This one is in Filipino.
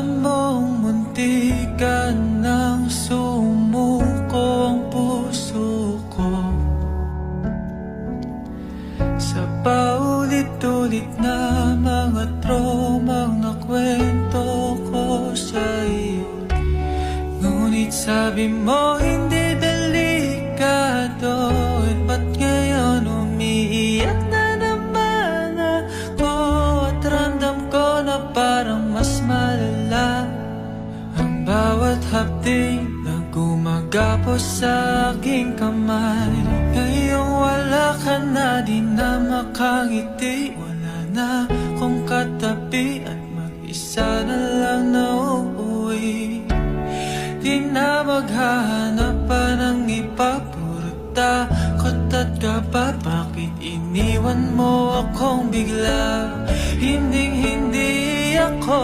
Alam mong muntikan nang sumuko ang puso ko sa paulit-ulit na mga tromang nakwento ko sa iyo. Ngunit sabi mo hindi delikado, at ba't ngayon umiiyak na naman ako? At ramdam ko na parang mas malala ang bawat hapting na gumagapos sa aking kamay. Ngayong wala ka na, di na makangiti, wala na kung katabi, at mag-isa na lang na uuwi. Di na maghahanap pa ng iba, puro takot at kaba. Bakit iniwan mo akong bigla? Hinding-hindi ako